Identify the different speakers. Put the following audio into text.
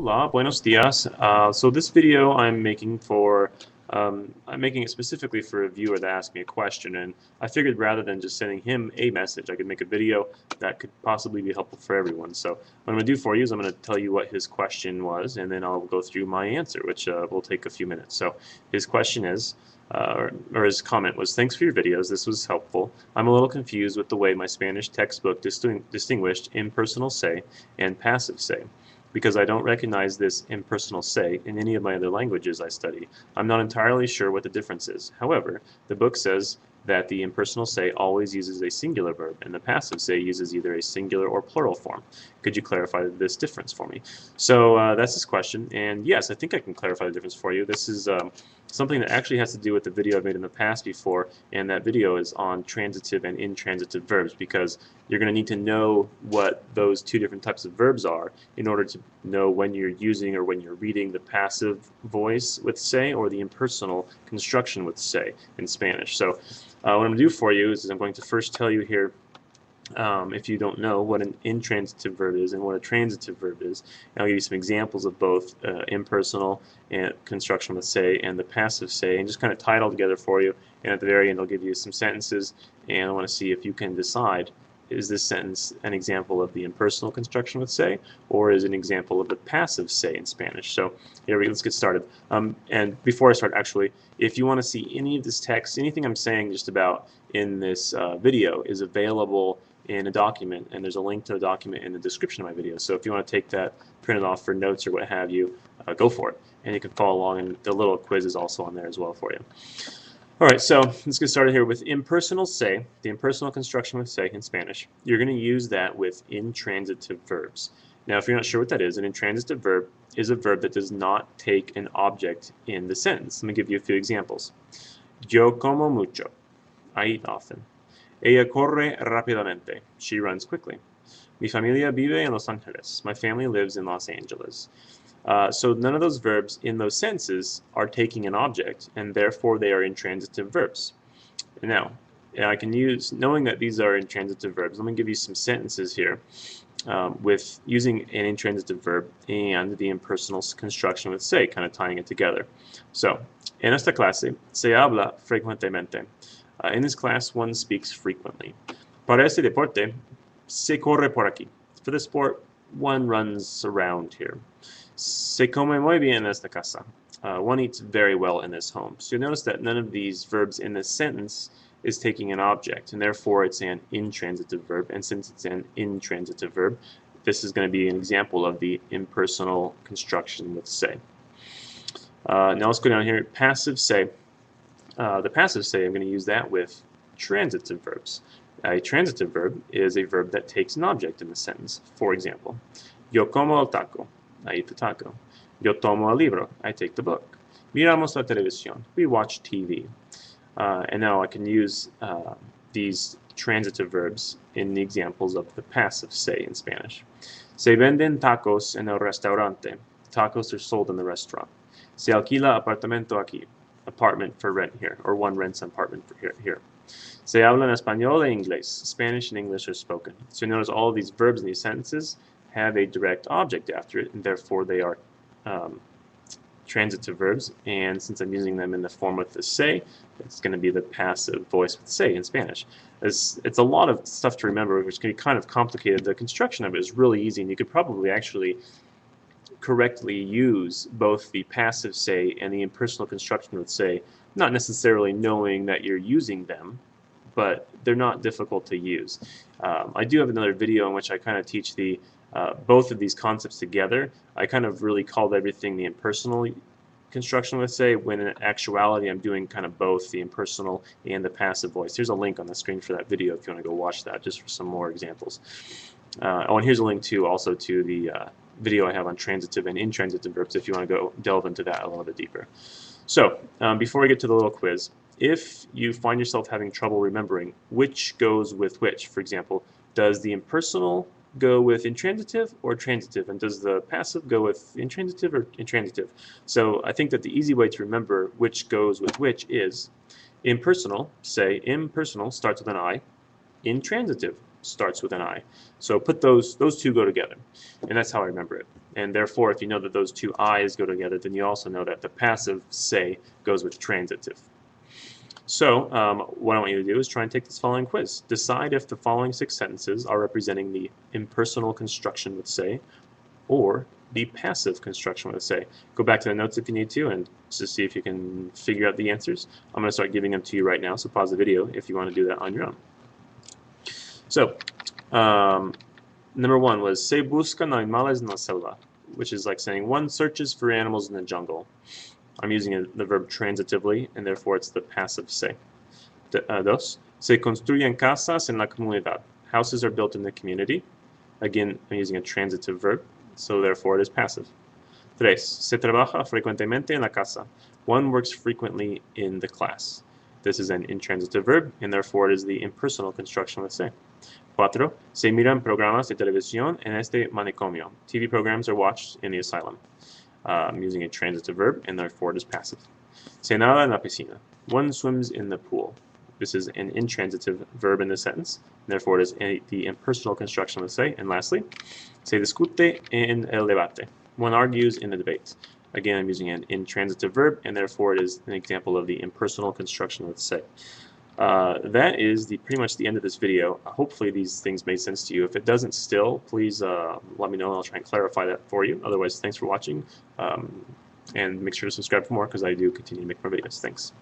Speaker 1: Hola, buenos dias. So this video I'm making it specifically for a viewer that asked me a question, and I figured rather than just sending him a message, I could make a video that could possibly be helpful for everyone. So what I'm going to do for you is I'm going to tell you what his question was, and then I'll go through my answer, which will take a few minutes. So his question is, or his comment was, thanks for your videos, this was helpful. I'm a little confused with the way my Spanish textbook distinguished impersonal say and passive say, because I don't recognize this impersonal say in any of my other languages I study. I'm not entirely sure what the difference is. However, the book says that the impersonal say always uses a singular verb, and the passive say uses either a singular or plural form. Could you clarify this difference for me? So that's his question, and yes, I think I can clarify the difference for you. This is something that actually has to do with the video I've made in the past before, and that video is on transitive and intransitive verbs, because you're going to need to know what those two different types of verbs are in order to know when you're using or when you're reading the passive voice with say or the impersonal construction with say in Spanish. So what I'm going to do for you is I'm going to first tell you here, if you don't know, what an intransitive verb is and what a transitive verb is. And I'll give you some examples of both impersonal and construction with say and the passive say, and just kind of tie it all together for you. And at the very end, I'll give you some sentences, and I want to see if you can decide, is this sentence an example of the impersonal construction with say, or is it an example of the passive say in Spanish? So here we go, let's get started. And before I start, actually, if you want to see any of this text, anything I'm saying just about in this video is available in a document, and there's a link to the document in the description of my video. So if you want to take that, print it off for notes or what have you, go for it. And you can follow along, and the little quiz is also on there as well for you. All right, so let's get started here with impersonal say, the impersonal construction with say in Spanish. You're going to use that with intransitive verbs. Now, if you're not sure what that is, an intransitive verb is a verb that does not take an object in the sentence. Let me give you a few examples. Yo como mucho. I eat often. Ella corre rápidamente. She runs quickly. Mi familia vive en Los Angeles. My family lives in Los Angeles. So none of those verbs in those sentences are taking an object, and therefore they are intransitive verbs. Now, I can use, knowing that these are intransitive verbs, let me give you some sentences here with using an intransitive verb and the impersonal construction with say, kind of tying it together. So, en esta clase se habla frecuentemente. In this class, one speaks frequently. Para este deporte, se corre por aquí. For the sport, one runs around here. Se come muy bien en esta casa. One eats very well in this home. So you notice that none of these verbs in this sentence is taking an object, and therefore it's an intransitive verb. And since it's an intransitive verb, this is going to be an example of the impersonal construction with say. Now let's go down here. Passive say. The passive say, I'm going to use that with transitive verbs. A transitive verb is a verb that takes an object in the sentence. For example, yo como el taco. I eat the taco. Yo tomo el libro. I take the book. Miramos la televisión. We watch TV. And now I can use these transitive verbs in the examples of the passive say in Spanish. Se venden tacos en el restaurante. Tacos are sold in the restaurant. Se alquila apartamento aquí. Apartment for rent here, or one rents an apartment for here. Se habla en español e inglés. Spanish and English are spoken. So you notice all of these verbs in these sentences have a direct object after it, and therefore they are transitive verbs. And since I'm using them in the form with the say, it's going to be the passive voice with say in Spanish. It's a lot of stuff to remember, which can be kind of complicated. The construction of it is really easy, and you could probably actually correctly use both the passive say and the impersonal construction with say, not necessarily knowing that you're using them, but they're not difficult to use. I do have another video in which I kind of teach the both of these concepts together. I kind of really called everything the impersonal construction with say, when in actuality I'm doing kind of both the impersonal and the passive voice. Here's a link on the screen for that video if you want to go watch that, just for some more examples. Oh, and here's a link too, also to the video I have on transitive and intransitive verbs if you want to go delve into that a little bit deeper. So before we get to the little quiz, if you find yourself having trouble remembering which goes with which, for example, does the impersonal go with intransitive or transitive, and does the passive go with intransitive or intransitive? So I think that the easy way to remember which goes with which is impersonal, say impersonal starts with an I, intransitive starts with an I. So put those two go together, and that's how I remember it. And therefore, if you know that those two I's go together, then you also know that the passive say goes with transitive. So what I want you to do is try and take this following quiz. Decide if the following 6 sentences are representing the impersonal construction with say or the passive construction with say. Go back to the notes if you need to and just see if you can figure out the answers. I'm going to start giving them to you right now, so pause the video if you want to do that on your own. So number 1 was se buscan animales en la selva, which is like saying one searches for animals in the jungle. I'm using the verb transitively, and therefore it's the passive se. Dos, se construyen casas en la comunidad. Houses are built in the community. Again, I'm using a transitive verb, so therefore it is passive. Tres, se trabaja frecuentemente en la casa. One works frequently in the class. This is an intransitive verb, and therefore it is the impersonal construction with se. Cuatro, se miran programas de televisión en este manicomio. TV programs are watched in the asylum. I'm using a transitive verb, and therefore it is passive. Se nada en la piscina. One swims in the pool. This is an intransitive verb in this sentence, and therefore it is the impersonal construction with se. And lastly, se discute en el debate. One argues in the debate. Again, I'm using an intransitive verb, and therefore it is an example of the impersonal construction with se. That is pretty much the end of this video. Hopefully these things made sense to you. If it doesn't still, please let me know and I'll try and clarify that for you. Otherwise, thanks for watching, and make sure to subscribe for more because I do continue to make more videos. Thanks.